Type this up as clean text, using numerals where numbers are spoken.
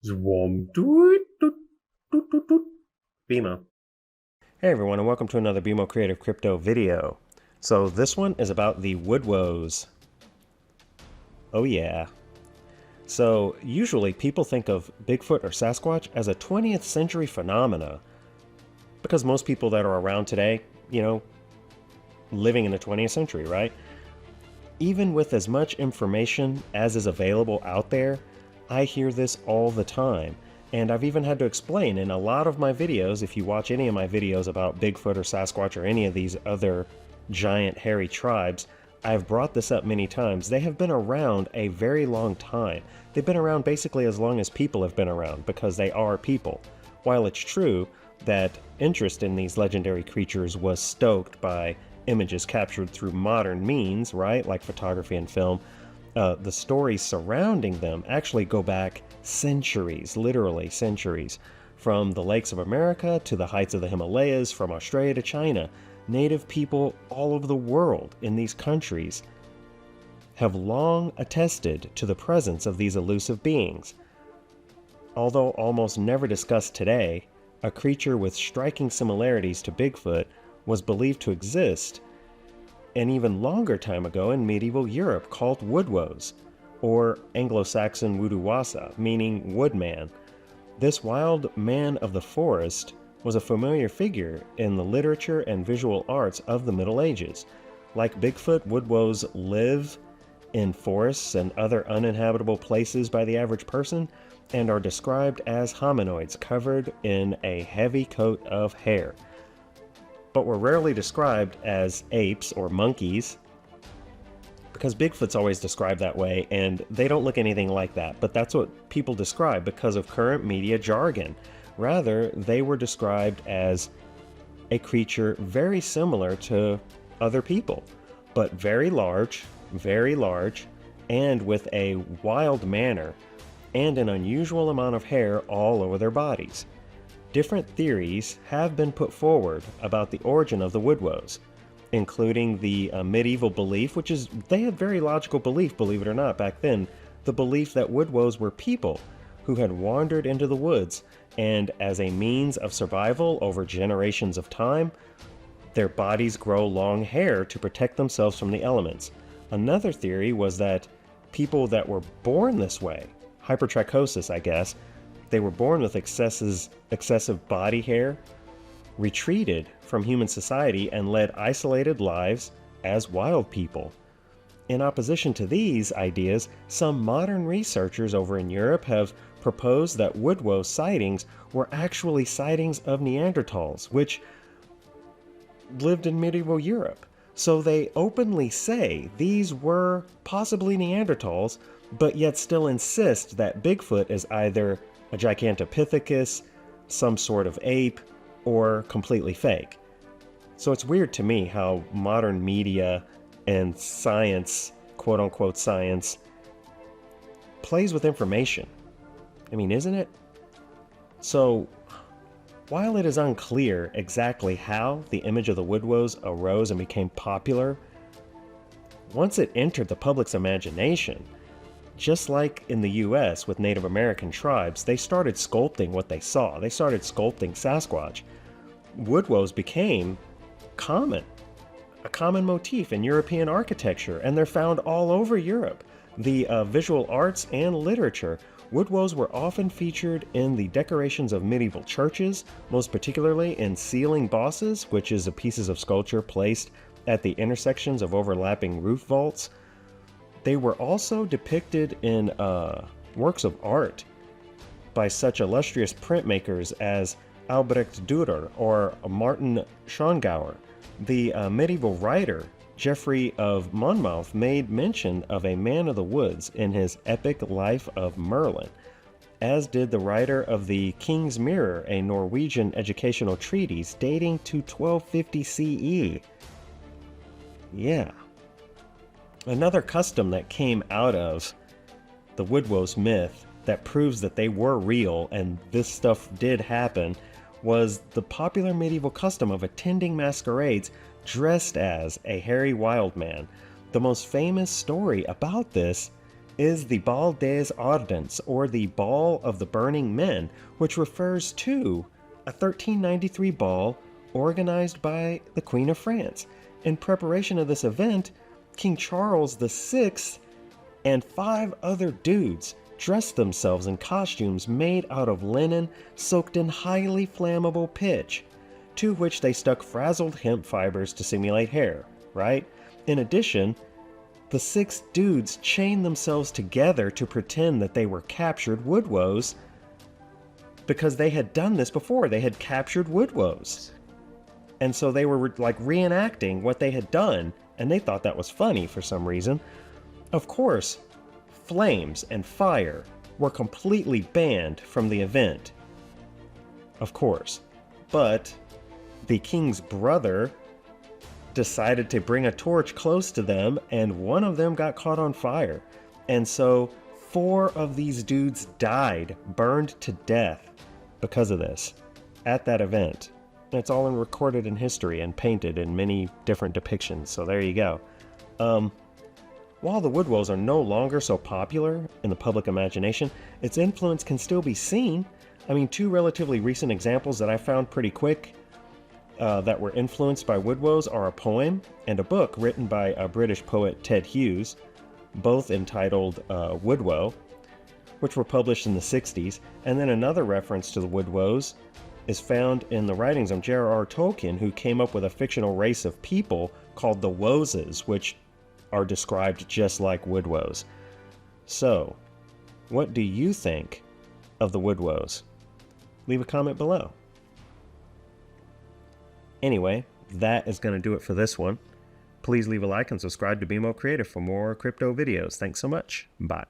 Zwom. Doot, doot, doot, doot, doot. BMO. Hey everyone, and welcome to another BMO Creative crypto video. So this one is about the Woodwose. Oh yeah. So usually people think of Bigfoot or Sasquatch as a 20th century phenomena because most people that are around today, living in the 20th century, right? Even with as much information as is available out there, I hear this all the time. And I've even had to explain in a lot of my videos, if you watch any of my videos about Bigfoot or Sasquatch or any of these other giant hairy tribes, I've brought this up many times. They have been around a very long time. They've been around basically as long as people have been around because they are people. While it's true that interest in these legendary creatures was stoked by images captured through modern means, right, like photography and film, the stories surrounding them actually go back centuries, literally centuries, from the lakes of America to the heights of the Himalayas, from Australia to China. Native people all over the world in these countries have long attested to the presence of these elusive beings. Although almost never discussed today, a creature with striking similarities to Bigfoot was believed to exist an even longer time ago in medieval Europe called Woodwose, or Anglo-Saxon Woodwasa, meaning woodman. This wild man of the forest was a familiar figure in the literature and visual arts of the Middle Ages. Like Bigfoot, Woodwose live in forests and other uninhabitable places by the average person, and are described as hominoids covered in a heavy coat of hair, but were rarely described as apes or monkeys, because Bigfoot's always described that way, and they don't look anything like that, but that's what people describe because of current media jargon. Rather, they were described as a creature very similar to other people, but very large, and with a wild manner, and an unusual amount of hair all over their bodies. Different theories have been put forward about the origin of the Woodwose, including the medieval belief, which is, they had very logical belief, believe it or not, back then, the belief that Woodwose were people who had wandered into the woods, and as a means of survival over generations of time, their bodies grow long hair to protect themselves from the elements. Another theory was that people that were born this way, hypertrichosis, I guess, they were born with excessive body hair, retreated from human society, and led isolated lives as wild people. In opposition to these ideas, some modern researchers over in Europe have proposed that Woodwose sightings were actually sightings of Neanderthals, which lived in medieval Europe. So they openly say these were possibly Neanderthals, but yet still insist that Bigfoot is either a Gigantopithecus, some sort of ape, or completely fake. So it's weird to me how modern media and science, quote unquote science, plays with information. I mean, isn't it? So, while it is unclear exactly how the image of the Woodwose arose and became popular, once it entered the public's imagination, just like in the US with Native American tribes, they started sculpting what they saw. They started sculpting Sasquatch. Woodwose became common, a common motif in European architecture, and they're found all over Europe. The visual arts and literature, Woodwose were often featured in the decorations of medieval churches, most particularly in ceiling bosses, which is pieces of sculpture placed at the intersections of overlapping roof vaults. They were also depicted in works of art by such illustrious printmakers as Albrecht Dürer or Martin Schongauer. The medieval writer Geoffrey of Monmouth made mention of a man of the woods in his epic Life of Merlin, as did the writer of the King's Mirror, a Norwegian educational treatise dating to 1250 CE. Yeah. Another custom that came out of the Woodwose myth that proves that they were real and this stuff did happen was the popular medieval custom of attending masquerades dressed as a hairy wild man. The most famous story about this is the Bal des Ardents, or the Ball of the Burning Men, which refers to a 1393 ball organized by the Queen of France. In preparation of this event, King Charles VI and 5 other dudes dressed themselves in costumes made out of linen soaked in highly flammable pitch, to which they stuck frazzled hemp fibers to simulate hair, right? In addition, the 6 dudes chained themselves together to pretend that they were captured Woodwose, because they had done this before. They had captured Woodwose. And so they were like reenacting what they had done, and they thought that was funny for some reason. Of course, flames and fire were completely banned from the event. Of course. But the king's brother decided to bring a torch close to them, and one of them got caught on fire. And so 4 of these dudes died, burned to death because of this at that event. And it's all recorded in history and painted in many different depictions. So there you go. While the Woodwose are no longer so popular in the public imagination, its influence can still be seen. I mean, 2 relatively recent examples that I found pretty quick that were influenced by Woodwose are a poem and a book written by a British poet, Ted Hughes, both entitled Woodwoe, which were published in the 60s. And then another reference to the Woodwose is found in the writings of J.R.R. Tolkien, who came up with a fictional race of people called the Woses, which are described just like Woodwose. So, what do you think of the Woodwose? Leave a comment below. Anyway, that is going to do it for this one. Please leave a like and subscribe to BMO Creative for more crypto videos. Thanks so much. Bye.